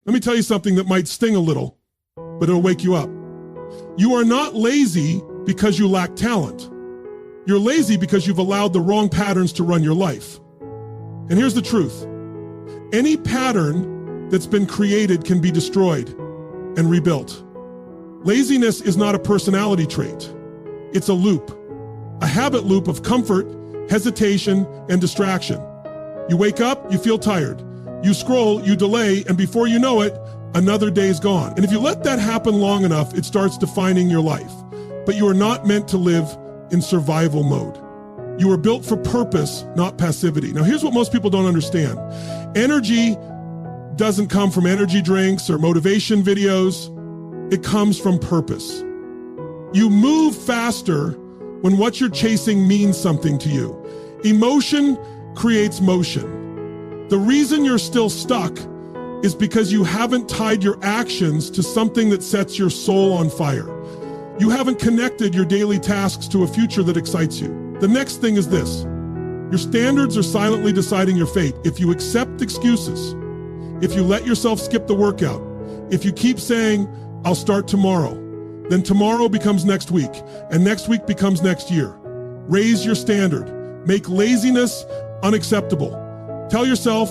Let me tell you something that might sting a little, but it'll wake you up. You are not lazy because you lack talent. You're lazy because you've allowed the wrong patterns to run your life. And here's the truth. Any pattern that's been created can be destroyed and rebuilt. Laziness is not a personality trait. It's a loop, a habit loop of comfort, hesitation, and distraction. You wake up, you feel tired. You scroll, you delay, and before you know it, another day's gone. And if you let that happen long enough, it starts defining your life. But you are not meant to live in survival mode. You are built for purpose, not passivity. Now, here's what most people don't understand. Energy doesn't come from energy drinks or motivation videos. It comes from purpose. You move faster when what you're chasing means something to you. Emotion creates motion. The reason you're still stuck is because you haven't tied your actions to something that sets your soul on fire. You haven't connected your daily tasks to a future that excites you. The next thing is this. Your standards are silently deciding your fate. If you accept excuses, if you let yourself skip the workout, if you keep saying, I'll start tomorrow, then tomorrow becomes next week, and next week becomes next year. Raise your standard. Make laziness unacceptable. Tell yourself,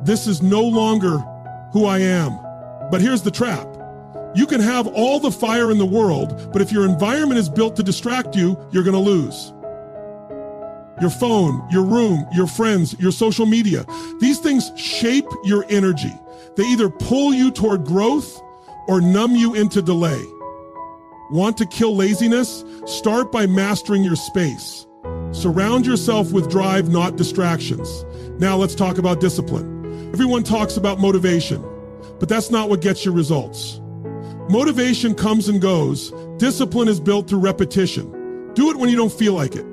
this is no longer who I am. But here's the trap. You can have all the fire in the world, but if your environment is built to distract you, you're going to lose. Your phone, your room, your friends, your social media, these things shape your energy. They either pull you toward growth or numb you into delay. Want to kill laziness? Start by mastering your space. Surround yourself with drive, not distractions. Now let's talk about discipline. Everyone talks about motivation, but that's not what gets you results. Motivation comes and goes. Discipline is built through repetition. Do it when you don't feel like it.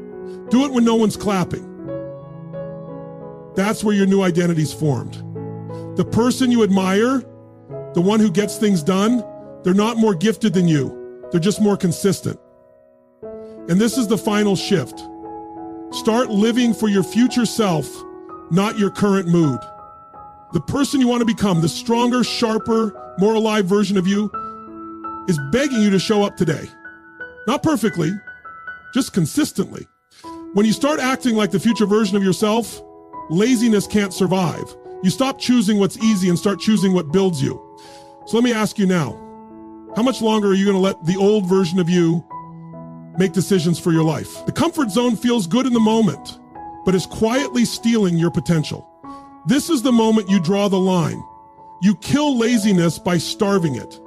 Do it when no one's clapping. That's where your new identity's formed. The person you admire, the one who gets things done, they're not more gifted than you. They're just more consistent. And this is the final shift. Start living for your future self, not your current mood. The person you want to become, the stronger, sharper, more alive version of you, is begging you to show up today. Not perfectly, just consistently. When you start acting like the future version of yourself, laziness can't survive. You stop choosing what's easy and start choosing what builds you. So let me ask you now, how much longer are you going to let the old version of you make decisions for your life? The comfort zone feels good in the moment, but is quietly stealing your potential. This is the moment you draw the line. You kill laziness by starving it.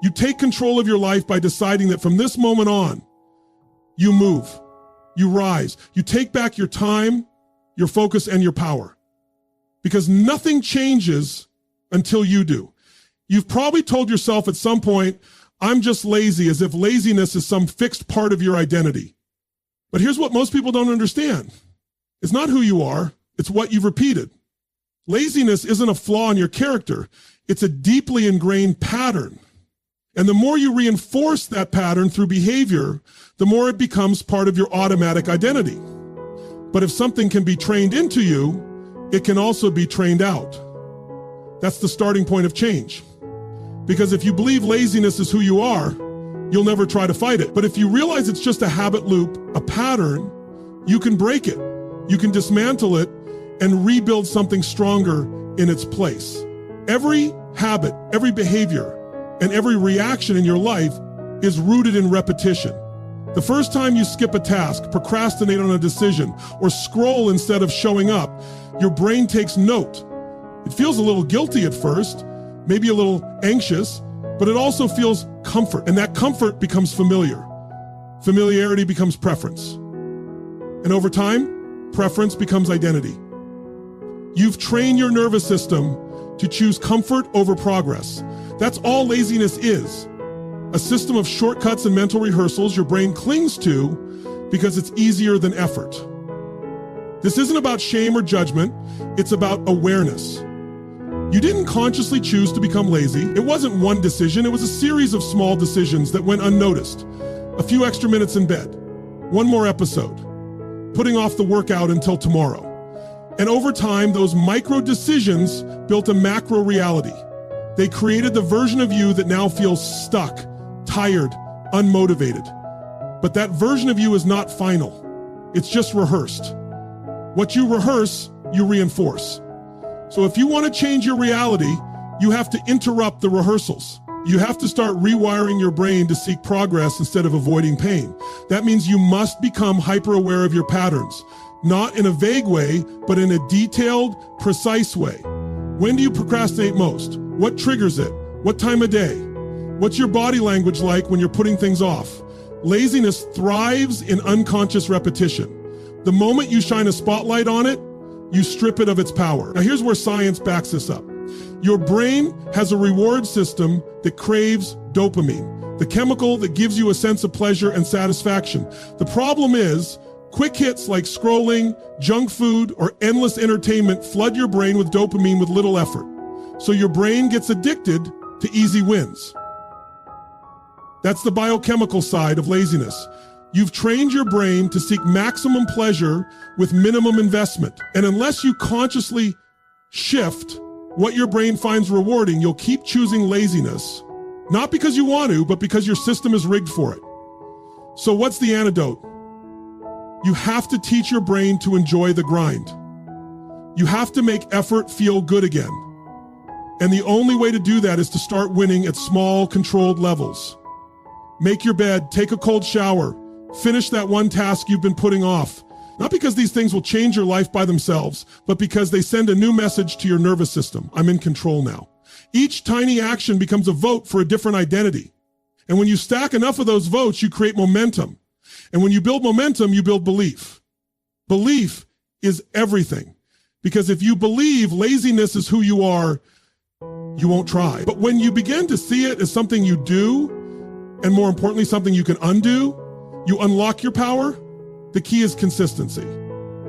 You take control of your life by deciding that from this moment on, you move, you rise, you take back your time, your focus, and your power. Because nothing changes until you do. You've probably told yourself at some point, I'm just lazy, as if laziness is some fixed part of your identity. But here's what most people don't understand. It's not who you are, it's what you've repeated. Laziness isn't a flaw in your character, it's a deeply ingrained pattern. And the more you reinforce that pattern through behavior, the more it becomes part of your automatic identity. But if something can be trained into you, it can also be trained out. That's the starting point of change. Because if you believe laziness is who you are, you'll never try to fight it. But if you realize it's just a habit loop, a pattern, you can break it. You can dismantle it and rebuild something stronger in its place. Every habit, every behavior, and every reaction in your life is rooted in repetition. The first time you skip a task, procrastinate on a decision, or scroll instead of showing up, your brain takes note. It feels a little guilty at first, maybe a little anxious, but it also feels comfort, and that comfort becomes familiar. Familiarity becomes preference. And over time, preference becomes identity. You've trained your nervous system to choose comfort over progress. That's all laziness is. A system of shortcuts and mental rehearsals your brain clings to because it's easier than effort. This isn't about shame or judgment, it's about awareness. You didn't consciously choose to become lazy. It wasn't one decision, it was a series of small decisions that went unnoticed. A few extra minutes in bed, one more episode, putting off the workout until tomorrow. And over time, those micro decisions built a macro reality. They created the version of you that now feels stuck, tired, unmotivated. But that version of you is not final. It's just rehearsed. What you rehearse, you reinforce. So if you want to change your reality, you have to interrupt the rehearsals. You have to start rewiring your brain to seek progress instead of avoiding pain. That means you must become hyper-aware of your patterns, not in a vague way, but in a detailed, precise way. When do you procrastinate most? What triggers it? What time of day? What's your body language like when you're putting things off? Laziness thrives in unconscious repetition. The moment you shine a spotlight on it, you strip it of its power. Now here's where science backs this up. Your brain has a reward system that craves dopamine, the chemical that gives you a sense of pleasure and satisfaction. The problem is, quick hits like scrolling, junk food, or endless entertainment flood your brain with dopamine with little effort. So your brain gets addicted to easy wins. That's the biochemical side of laziness. You've trained your brain to seek maximum pleasure with minimum investment. And unless you consciously shift what your brain finds rewarding, you'll keep choosing laziness, not because you want to, but because your system is rigged for it. So what's the antidote? You have to teach your brain to enjoy the grind. You have to make effort feel good again. And the only way to do that is to start winning at small, controlled levels. Make your bed, take a cold shower, finish that one task you've been putting off. Not because these things will change your life by themselves, but because they send a new message to your nervous system. I'm in control now. Each tiny action becomes a vote for a different identity. And when you stack enough of those votes, you create momentum. And when you build momentum, you build belief. Belief is everything. Because if you believe laziness is who you are, you won't try. But when you begin to see it as something you do, and more importantly, something you can undo, you unlock your power. The key is consistency.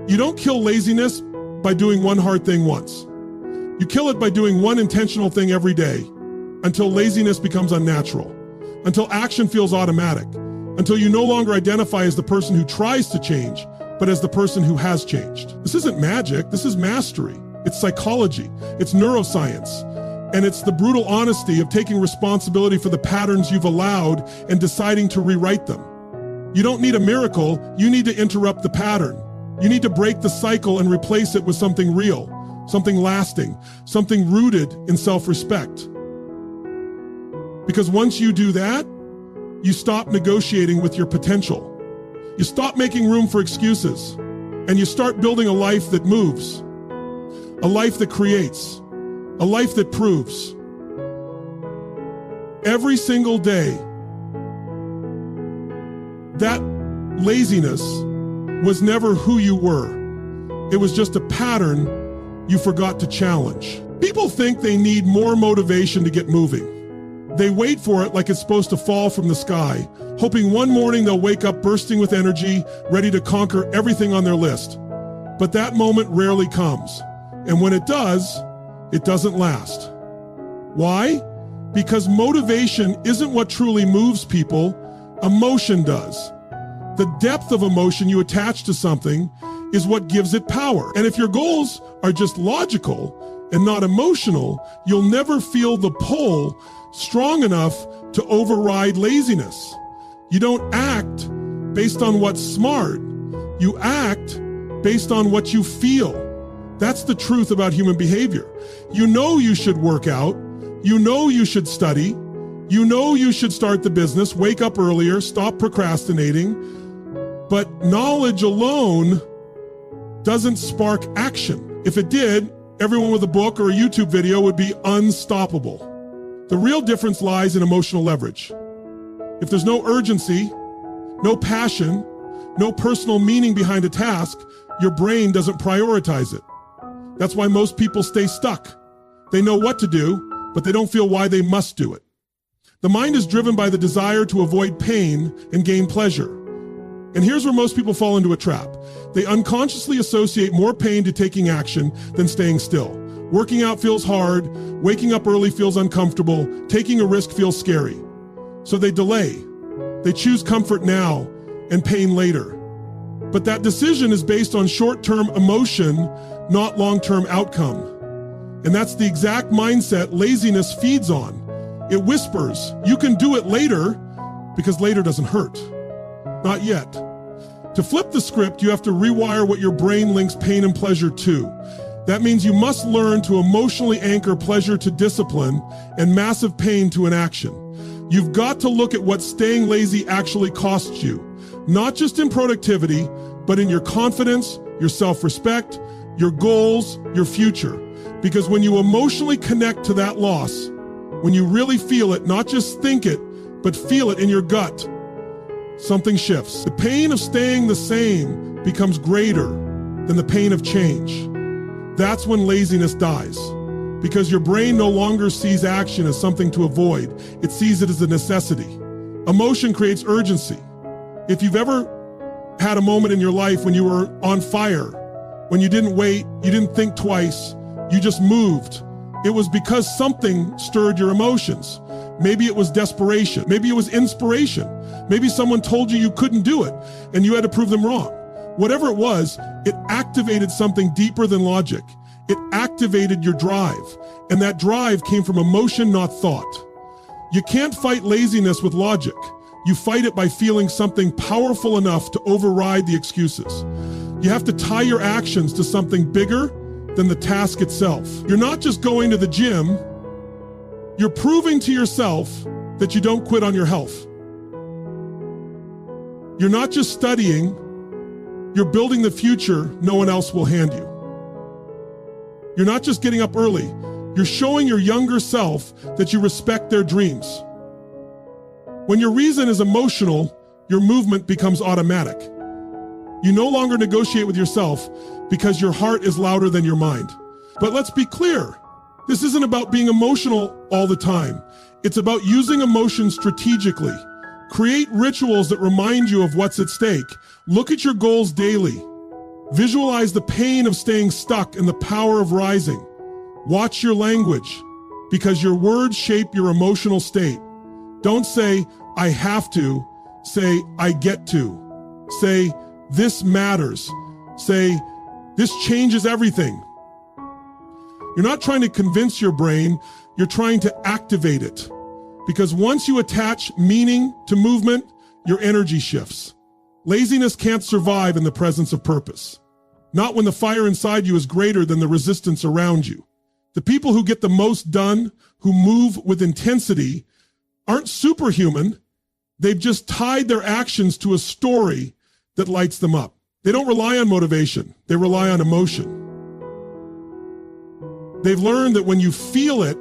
You don't kill laziness by doing one hard thing once. You kill it by doing one intentional thing every day until laziness becomes unnatural, until action feels automatic, until you no longer identify as the person who tries to change, but as the person who has changed. This isn't magic. This is mastery. It's psychology. It's neuroscience. And it's the brutal honesty of taking responsibility for the patterns you've allowed and deciding to rewrite them. You don't need a miracle. You need to interrupt the pattern. You need to break the cycle and replace it with something real, something lasting, something rooted in self-respect. Because once you do that, you stop negotiating with your potential. You stop making room for excuses, and you start building a life that moves, a life that creates, a life that proves. Every single day, that laziness was never who you were. It was just a pattern you forgot to challenge. People think they need more motivation to get moving. They wait for it like it's supposed to fall from the sky, hoping one morning they'll wake up bursting with energy, ready to conquer everything on their list. But that moment rarely comes. And when it does, it doesn't last. Why? Because motivation isn't what truly moves people. Emotion does. The depth of emotion you attach to something is what gives it power. And if your goals are just logical and not emotional, you'll never feel the pull strong enough to override laziness. You don't act based on what's smart. You act based on what you feel. That's the truth about human behavior. You know you should work out. You know you should study. You know you should start the business, wake up earlier, stop procrastinating. But knowledge alone doesn't spark action. If it did, everyone with a book or a YouTube video would be unstoppable. The real difference lies in emotional leverage. If there's no urgency, no passion, no personal meaning behind a task, your brain doesn't prioritize it. That's why most people stay stuck. They know what to do, but they don't feel why they must do it. The mind is driven by the desire to avoid pain and gain pleasure. And here's where most people fall into a trap. They unconsciously associate more pain to taking action than staying still. Working out feels hard, waking up early feels uncomfortable, taking a risk feels scary. So they delay. They choose comfort now and pain later. But that decision is based on short-term emotion, not long-term outcome. And that's the exact mindset laziness feeds on. It whispers, you can do it later, because later doesn't hurt. Not yet. To flip the script, you have to rewire what your brain links pain and pleasure to. That means you must learn to emotionally anchor pleasure to discipline and massive pain to inaction. You've got to look at what staying lazy actually costs you, not just in productivity, but in your confidence, your self-respect, your goals, your future. Because when you emotionally connect to that loss, when you really feel it, not just think it, but feel it in your gut, something shifts. The pain of staying the same becomes greater than the pain of change. That's when laziness dies, because your brain no longer sees action as something to avoid. It sees it as a necessity. Emotion creates urgency. If you've ever had a moment in your life when you were on fire, when you didn't wait, you didn't think twice, you just moved, it was because something stirred your emotions. Maybe it was desperation. Maybe it was inspiration. Maybe someone told you you couldn't do it and you had to prove them wrong. Whatever it was, it activated something deeper than logic. It activated your drive, and that drive came from emotion, not thought. You can't fight laziness with logic. You fight it by feeling something powerful enough to override the excuses. You have to tie your actions to something bigger than the task itself. You're not just going to the gym, you're proving to yourself that you don't quit on your health. You're not just studying, you're building the future no one else will hand you. You're not just getting up early, you're showing your younger self that you respect their dreams. When your reason is emotional, your movement becomes automatic. You no longer negotiate with yourself because your heart is louder than your mind. But let's be clear, this isn't about being emotional all the time. It's about using emotion strategically. Create rituals that remind you of what's at stake. Look at your goals daily. Visualize the pain of staying stuck and the power of rising. Watch your language, because your words shape your emotional state. Don't say, I have to. Say, I get to. Say, this matters. Say, this changes everything. You're not trying to convince your brain, you're trying to activate it. Because once you attach meaning to movement, your energy shifts. Laziness can't survive in the presence of purpose. Not when the fire inside you is greater than the resistance around you. The people who get the most done, who move with intensity, aren't superhuman. They've just tied their actions to a story that lights them up. They don't rely on motivation. They rely on emotion. They've learned that when you feel it,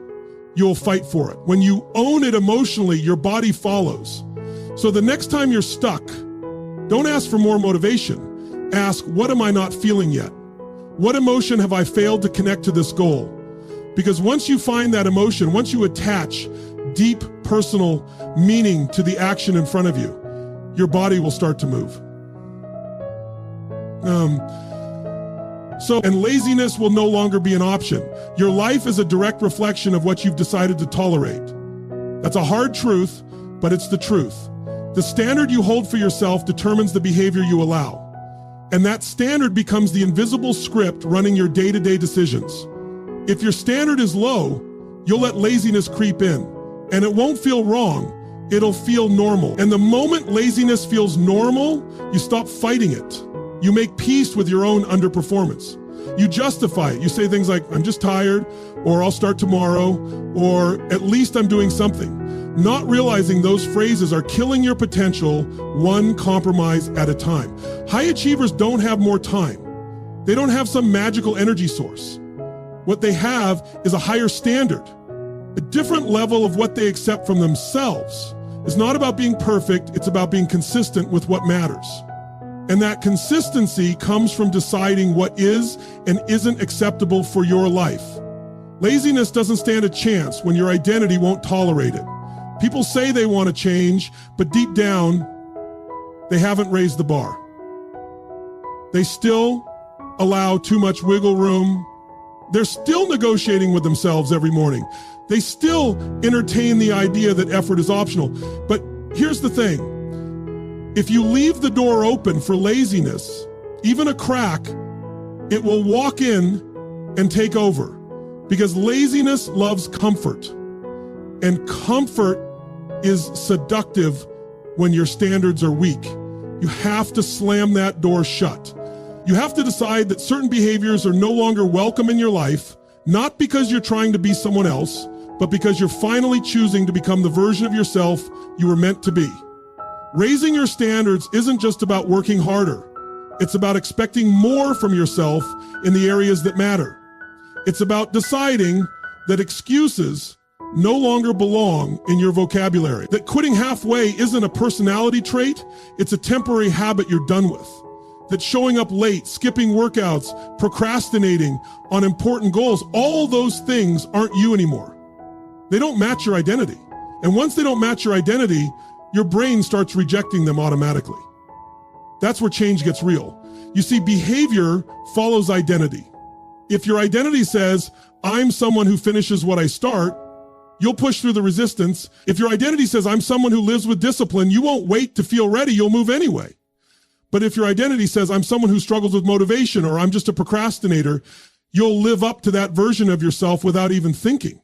you'll fight for it. When you own it emotionally, your body follows. So the next time you're stuck, don't ask for more motivation. Ask, what am I not feeling yet? What emotion have I failed to connect to this goal? Because once you find that emotion, once you attach deep personal meaning to the action in front of you, your body will start to move. And laziness will no longer be an option. Your life is a direct reflection of what you've decided to tolerate. That's a hard truth, but it's the truth. The standard you hold for yourself determines the behavior you allow. And that standard becomes the invisible script running your day-to-day decisions. If your standard is low, you'll let laziness creep in, and it won't feel wrong. It'll feel normal. And the moment laziness feels normal, you stop fighting it. You make peace with your own underperformance. You justify it. You say things like, I'm just tired, or I'll start tomorrow, or at least I'm doing something. Not realizing those phrases are killing your potential one compromise at a time. High achievers don't have more time. They don't have some magical energy source. What they have is a higher standard, a different level of what they accept from themselves. It's not about being perfect, it's about being consistent with what matters. And that consistency comes from deciding what is and isn't acceptable for your life. Laziness doesn't stand a chance when your identity won't tolerate it. People say they want to change, but deep down, they haven't raised the bar. They still allow too much wiggle room. They're still negotiating with themselves every morning. They still entertain the idea that effort is optional. But here's the thing. If you leave the door open for laziness, even a crack, It will walk in and take over because laziness loves comfort. And comfort is seductive when your standards are weak. You have to slam that door shut. You have to decide that certain behaviors are no longer welcome in your life, not because you're trying to be someone else, but because you're finally choosing to become the version of yourself you were meant to be. Raising your standards isn't just about working harder. It's about expecting more from yourself in the areas that matter. It's about deciding that excuses no longer belong in your vocabulary. That quitting halfway isn't a personality trait, it's a temporary habit you're done with. That showing up late, skipping workouts, procrastinating on important goals, all those things aren't you anymore. They don't match your identity. And once they don't match your identity, your brain starts rejecting them automatically. That's where change gets real. You see, behavior follows identity. If your identity says, I'm someone who finishes what I start, you'll push through the resistance. If your identity says, I'm someone who lives with discipline, you won't wait to feel ready, you'll move anyway. But if your identity says, I'm someone who struggles with motivation, or I'm just a procrastinator, you'll live up to that version of yourself without even thinking.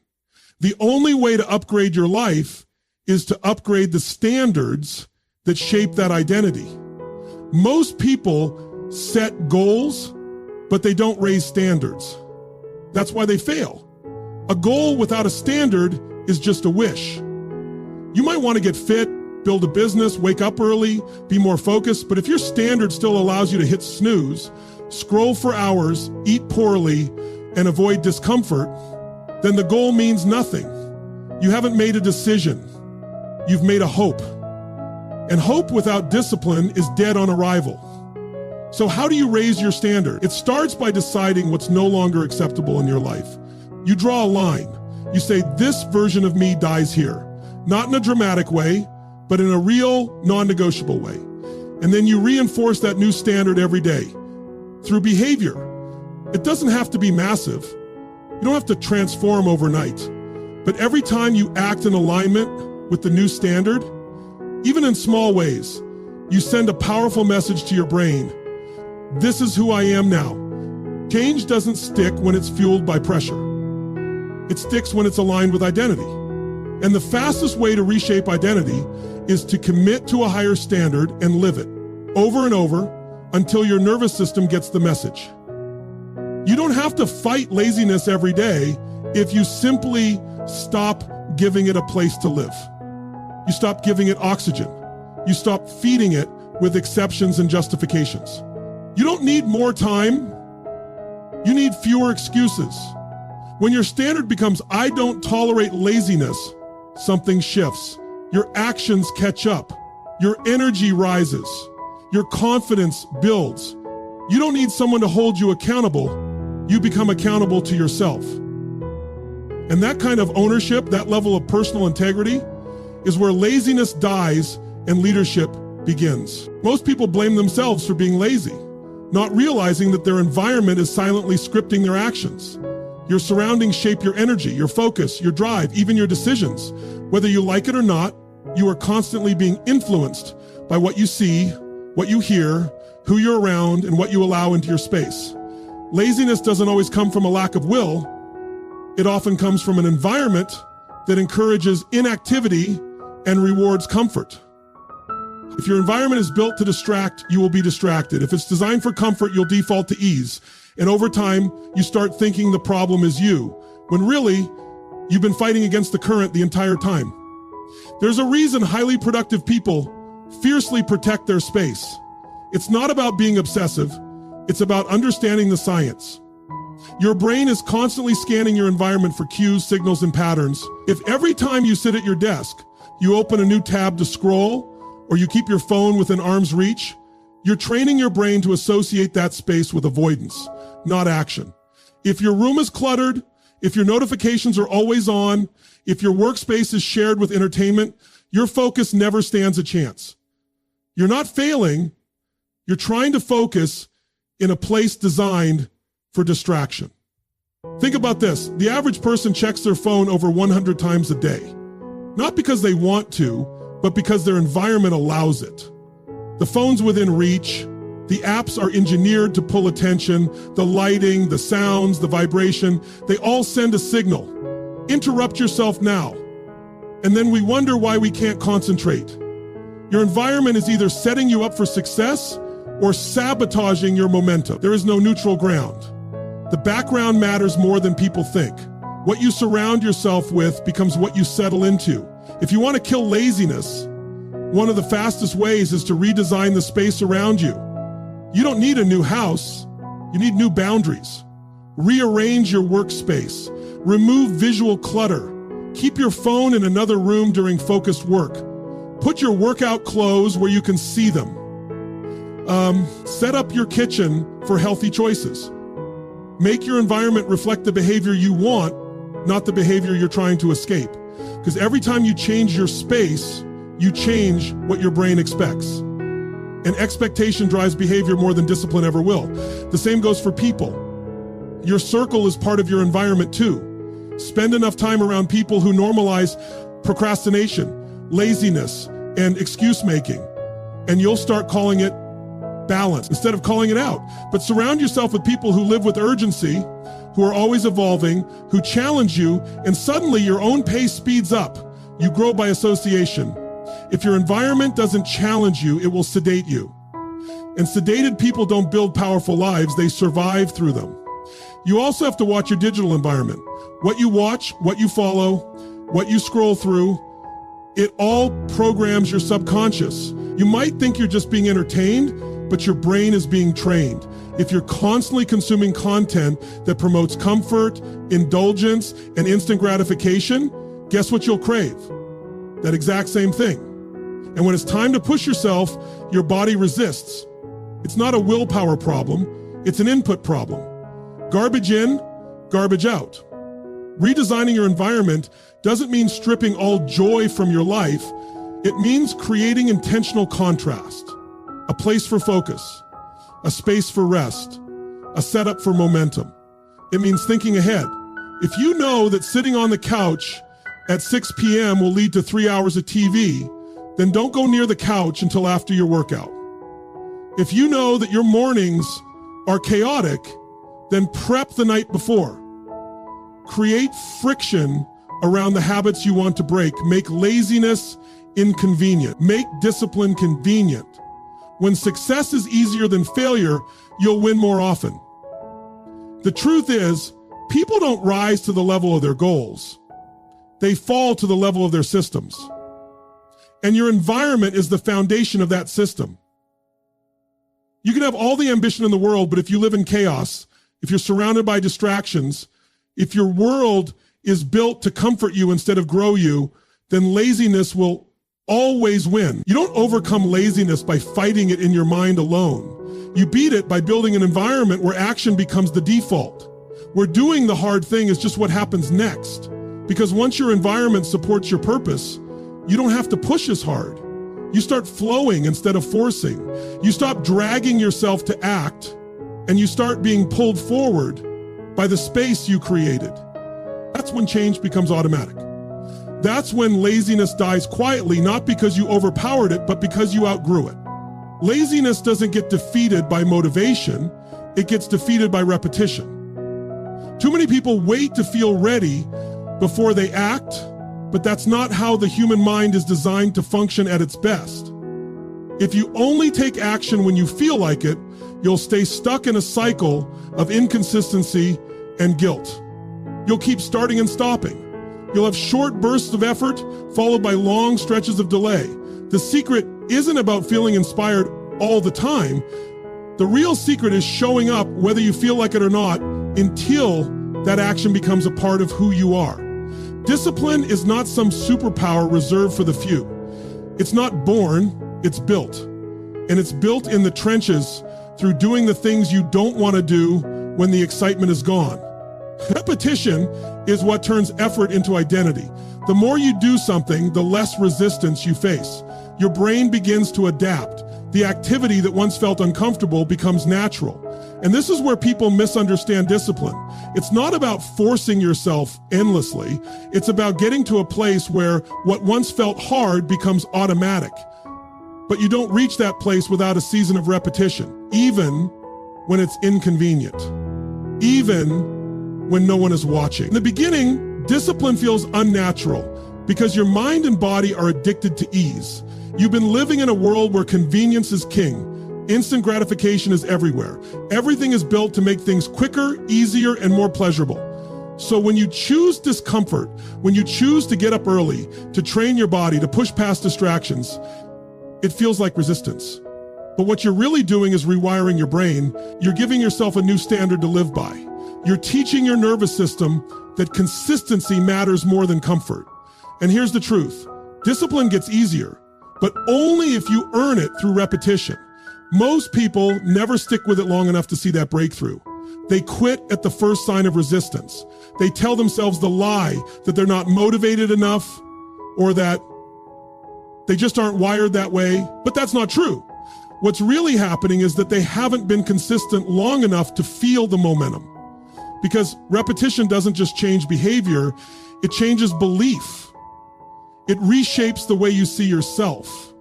The only way to upgrade your life is to upgrade the standards that shape that identity. Most people set goals, but they don't raise standards. That's why they fail. A goal without a standard is just a wish. You might want to get fit, build a business, wake up early, be more focused, but if your standard still allows you to hit snooze, scroll for hours, eat poorly, and avoid discomfort, then the goal means nothing. You haven't made a decision. You've made a hope. And hope without discipline is dead on arrival. So how do you raise your standard? It starts by deciding what's no longer acceptable in your life. You draw a line. You say, this version of me dies here. Not in a dramatic way, but in a real, non-negotiable way. And then you reinforce that new standard every day through behavior. It doesn't have to be massive. You don't have to transform overnight. But every time you act in alignment with the new standard, even in small ways, you send a powerful message to your brain. This is who I am now. Change doesn't stick when it's fueled by pressure. It sticks when it's aligned with identity. And the fastest way to reshape identity is to commit to a higher standard and live it over and over until your nervous system gets the message. You don't have to fight laziness every day if you simply stop giving it a place to live. You stop giving it oxygen. You stop feeding it with exceptions and justifications. You don't need more time. You need fewer excuses. When your standard becomes, I don't tolerate laziness, something shifts. Your actions catch up. Your energy rises. Your confidence builds. You don't need someone to hold you accountable. You become accountable to yourself. And that kind of ownership, that level of personal integrity, is where laziness dies and leadership begins. Most people blame themselves for being lazy, not realizing that their environment is silently scripting their actions. Your surroundings shape your energy, your focus, your drive, even your decisions. Whether you like it or not, you are constantly being influenced by what you see, what you hear, who you're around, and what you allow into your space. Laziness doesn't always come from a lack of will. It often comes from an environment that encourages inactivity and rewards comfort. If your environment is built to distract, you will be distracted. If it's designed for comfort, you'll default to ease. And over time, you start thinking the problem is you, when really, you've been fighting against the current the entire time. There's a reason highly productive people fiercely protect their space. It's not about being obsessive. It's about understanding the science. Your brain is constantly scanning your environment for cues, signals, and patterns. If every time you sit at your desk, you open a new tab to scroll, or you keep your phone within arm's reach, you're training your brain to associate that space with avoidance, not action. If your room is cluttered, if your notifications are always on, if your workspace is shared with entertainment, your focus never stands a chance. You're not failing. You're trying to focus in a place designed for distraction. Think about this. The average person checks their phone over 100 times a day, not because they want to, but because their environment allows it. The phone's within reach. The apps are engineered to pull attention. The lighting, the sounds, the vibration, they all send a signal. Interrupt yourself now. And then we wonder why we can't concentrate. Your environment is either setting you up for success or sabotaging your momentum. There is no neutral ground. The background matters more than people think. What you surround yourself with becomes what you settle into. If you want to kill laziness, one of the fastest ways is to redesign the space around you. You don't need a new house. You need new boundaries. Rearrange your workspace. Remove visual clutter. Keep your phone in another room during focused work. Put your workout clothes where you can see them. Set up your kitchen for healthy choices. Make your environment reflect the behavior you want, not the behavior you're trying to escape. Because every time you change your space, you change what your brain expects. And expectation drives behavior more than discipline ever will. The same goes for people. Your circle is part of your environment too. Spend enough time around people who normalize procrastination, laziness, and excuse making, and you'll start calling it balance instead of calling it out. But surround yourself with people who live with urgency, who are always evolving, who challenge you, and suddenly your own pace speeds up. You grow by association. If your environment doesn't challenge you, it will sedate you. And sedated people don't build powerful lives, they survive through them. You also have to watch your digital environment. What you watch, what you follow, what you scroll through, it all programs your subconscious. You might think you're just being entertained, but your brain is being trained. If you're constantly consuming content that promotes comfort, indulgence, and instant gratification, guess what you'll crave? That exact same thing. And when it's time to push yourself, your body resists. It's not a willpower problem, it's an input problem. Garbage in, garbage out. Redesigning your environment doesn't mean stripping all joy from your life. It means creating intentional contrast. A place for focus, a space for rest, a setup for momentum. It means thinking ahead. If you know that sitting on the couch at 6 p.m. will lead to 3 hours of TV, then don't go near the couch until after your workout. If you know that your mornings are chaotic, then prep the night before. Create friction around the habits you want to break. Make laziness inconvenient. Make discipline convenient. When success is easier than failure, you'll win more often. The truth is, people don't rise to the level of their goals. They fall to the level of their systems. And your environment is the foundation of that system. You can have all the ambition in the world, but if you live in chaos, if you're surrounded by distractions, if your world is built to comfort you instead of grow you, then laziness will always win. You don't overcome laziness by fighting it in your mind alone. You beat it by building an environment where action becomes the default, where doing the hard thing is just what happens next. Because once your environment supports your purpose, you don't have to push as hard. You start flowing instead of forcing. You stop dragging yourself to act, and you start being pulled forward by the space you created. That's when change becomes automatic. That's when laziness dies quietly, not because you overpowered it, but because you outgrew it. Laziness doesn't get defeated by motivation, it gets defeated by repetition. Too many people wait to feel ready before they act, but that's not how the human mind is designed to function at its best. If you only take action when you feel like it, you'll stay stuck in a cycle of inconsistency and guilt. You'll keep starting and stopping. You'll have short bursts of effort followed by long stretches of delay. The secret isn't about feeling inspired all the time. The real secret is showing up whether you feel like it or not until that action becomes a part of who you are. Discipline is not some superpower reserved for the few. It's not born, it's built. And it's built in the trenches through doing the things you don't want to do when the excitement is gone. Repetition is what turns effort into identity. The more you do something, the less resistance you face. Your brain begins to adapt. The activity that once felt uncomfortable becomes natural. And this is where people misunderstand discipline. It's not about forcing yourself endlessly. It's about getting to a place where what once felt hard becomes automatic. But you don't reach that place without a season of repetition, even when it's inconvenient, even when no one is watching. In the beginning, discipline feels unnatural because your mind and body are addicted to ease. You've been living in a world where convenience is king. Instant gratification is everywhere. Everything is built to make things quicker, easier, and more pleasurable. So when you choose discomfort, when you choose to get up early, to train your body, to push past distractions, it feels like resistance. But what you're really doing is rewiring your brain. You're giving yourself a new standard to live by. You're teaching your nervous system that consistency matters more than comfort. And here's the truth. Discipline gets easier, but only if you earn it through repetition. Most people never stick with it long enough to see that breakthrough. They quit at the first sign of resistance. They tell themselves the lie that they're not motivated enough or that they just aren't wired that way, but that's not true. What's really happening is that they haven't been consistent long enough to feel the momentum. Because repetition doesn't just change behavior, it changes belief. It reshapes the way you see yourself.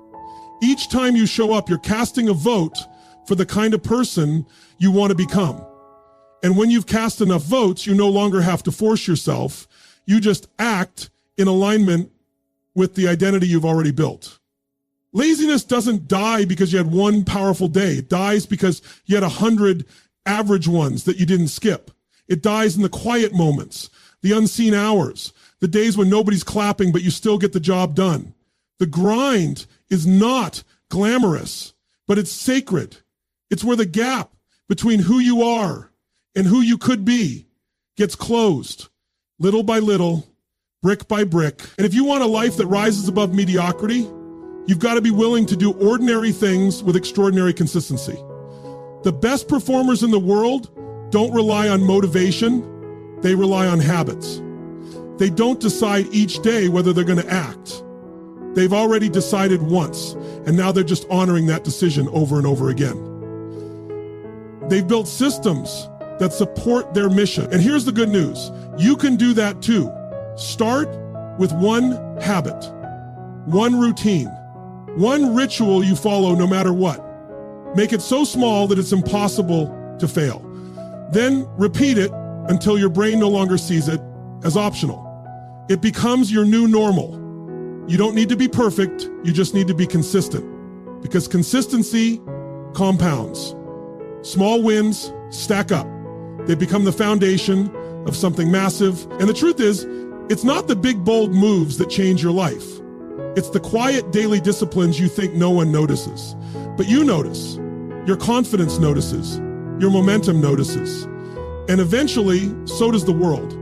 Each time you show up, you're casting a vote for the kind of person you want to become. And when you've cast enough votes, you no longer have to force yourself. You just act in alignment with the identity you've already built. Laziness doesn't die because you had one powerful day. It dies because you had 100 average ones that you didn't skip. It dies in the quiet moments, the unseen hours, the days when nobody's clapping, but you still get the job done. The grind is not glamorous, but it's sacred. It's where the gap between who you are and who you could be gets closed, little by little, brick by brick. And if you want a life that rises above mediocrity, you've got to be willing to do ordinary things with extraordinary consistency. The best performers in the world don't rely on motivation, they rely on habits. They don't decide each day whether they're going to act. They've already decided once, and now they're just honoring that decision over and over again. They've built systems that support their mission. And here's the good news. You can do that too. Start with one habit, one routine, one ritual you follow no matter what. Make it so small that it's impossible to fail. Then repeat it until your brain no longer sees it as optional. It becomes your new normal. You don't need to be perfect, you just need to be consistent. Because consistency compounds. Small wins stack up. They become the foundation of something massive. And the truth is, it's not the big, bold moves that change your life. It's the quiet daily disciplines you think no one notices. But you notice. Your confidence notices. Your momentum notices. And eventually, so does the world.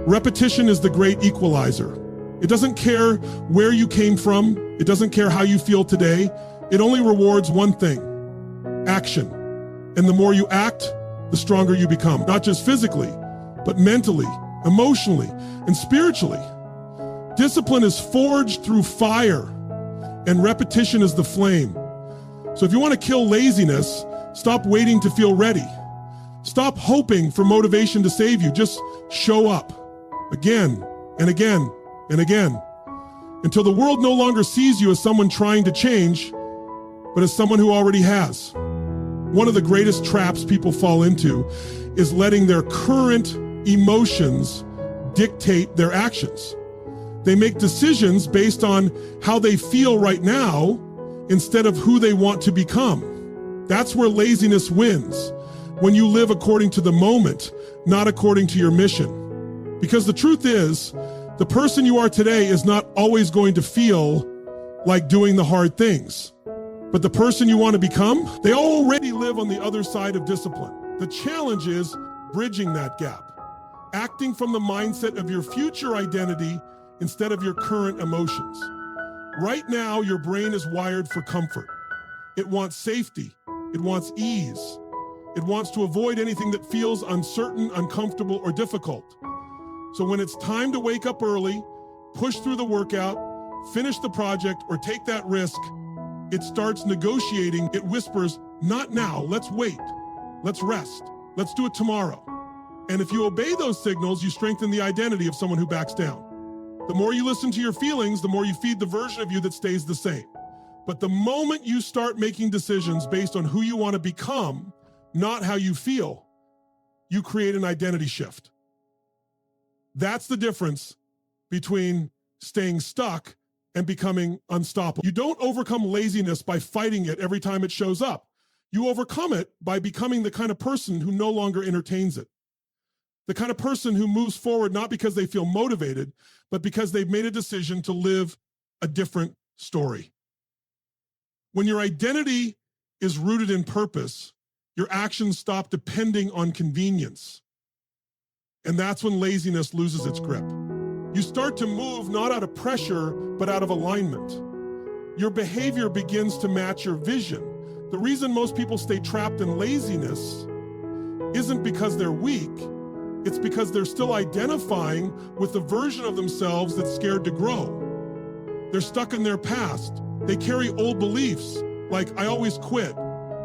Repetition is the great equalizer. It doesn't care where you came from. It doesn't care how you feel today. It only rewards one thing: action. And the more you act, the stronger you become, not just physically, but mentally, emotionally, and spiritually. Discipline is forged through fire, and repetition is the flame. So if you want to kill laziness, stop waiting to feel ready. Stop hoping for motivation to save you. Just show up again and again and again until the world no longer sees you as someone trying to change, but as someone who already has. One of the greatest traps people fall into is letting their current emotions dictate their actions. They make decisions based on how they feel right now instead of who they want to become. That's where laziness wins, when you live according to the moment, not according to your mission. Because the truth is, the person you are today is not always going to feel like doing the hard things. But the person you want to become, they already live on the other side of discipline. The challenge is bridging that gap, acting from the mindset of your future identity instead of your current emotions. Right now, your brain is wired for comfort. It wants safety. It wants ease. It wants to avoid anything that feels uncertain, uncomfortable, or difficult. So when it's time to wake up early, push through the workout, finish the project, or take that risk, it starts negotiating. It whispers, "Not now, let's wait. Let's rest. Let's do it tomorrow." And if you obey those signals, you strengthen the identity of someone who backs down. The more you listen to your feelings, the more you feed the version of you that stays the same. But the moment you start making decisions based on who you want to become, not how you feel, you create an identity shift. That's the difference between staying stuck and becoming unstoppable. You don't overcome laziness by fighting it every time it shows up. You overcome it by becoming the kind of person who no longer entertains it. The kind of person who moves forward not because they feel motivated, but because they've made a decision to live a different story. When your identity is rooted in purpose, your actions stop depending on convenience. And that's when laziness loses its grip. You start to move not out of pressure, but out of alignment. Your behavior begins to match your vision. The reason most people stay trapped in laziness isn't because they're weak. It's because they're still identifying with the version of themselves that's scared to grow. They're stuck in their past. They carry old beliefs like I always quit,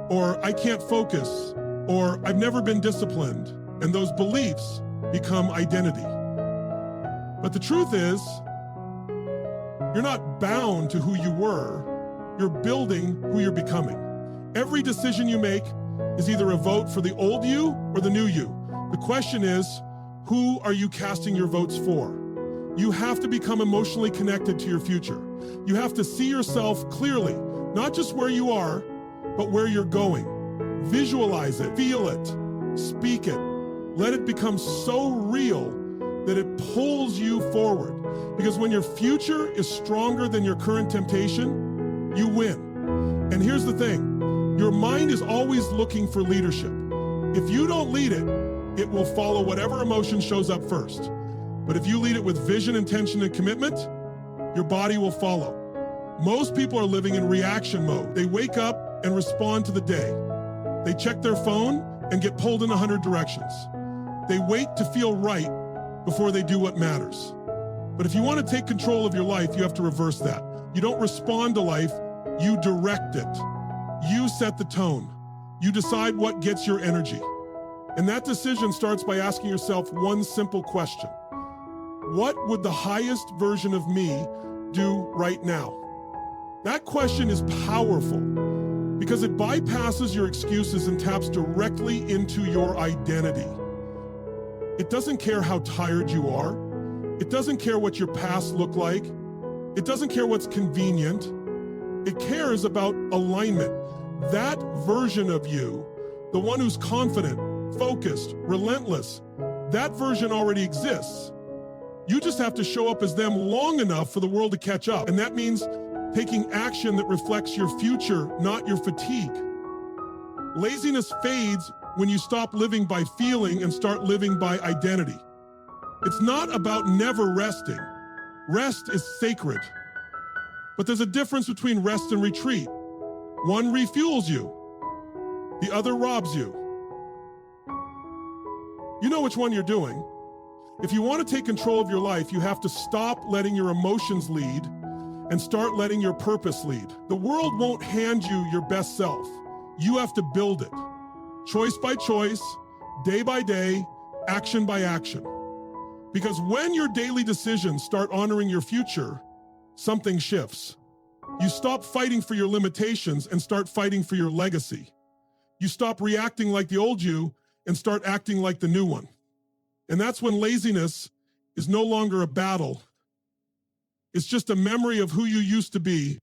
or I can't focus, or I've never been disciplined. And those beliefs become identity. But the truth is, you're not bound to who you were. You're building who you're becoming. Every decision you make is either a vote for the old you or the new you. The question is, who are you casting your votes for? You have to become emotionally connected to your future. You have to see yourself clearly, not just where you are, but where you're going. Visualize it, feel it, speak it. Let it become so real that it pulls you forward. Because when your future is stronger than your current temptation, you win. And here's the thing, your mind is always looking for leadership. If you don't lead it, it will follow whatever emotion shows up first. But if you lead it with vision, intention, and commitment, your body will follow. Most people are living in reaction mode. They wake up and respond to the day. They check their phone and get pulled in 100 directions. They wait to feel right before they do what matters. But if you want to take control of your life, you have to reverse that. You don't respond to life, you direct it. You set the tone. You decide what gets your energy. And that decision starts by asking yourself one simple question. What would the highest version of me do right now? That question is powerful because it bypasses your excuses and taps directly into your identity. It doesn't care how tired you are. It doesn't care what your past looked like. It doesn't care what's convenient. It cares about alignment. That version of you, the one who's confident, focused, relentless, that version already exists. You just have to show up as them long enough for the world to catch up. And that means taking action that reflects your future, not your fatigue. Laziness fades when you stop living by feeling and start living by identity. It's not about never resting. Rest is sacred. But there's a difference between rest and retreat. One refuels you. The other robs you. You know which one you're doing. If you want to take control of your life, you have to stop letting your emotions lead and start letting your purpose lead. The world won't hand you your best self. You have to build it. Choice by choice, day by day, action by action. Because when your daily decisions start honoring your future, something shifts. You stop fighting for your limitations and start fighting for your legacy. You stop reacting like the old you and start acting like the new one. And that's when laziness is no longer a battle. It's just a memory of who you used to be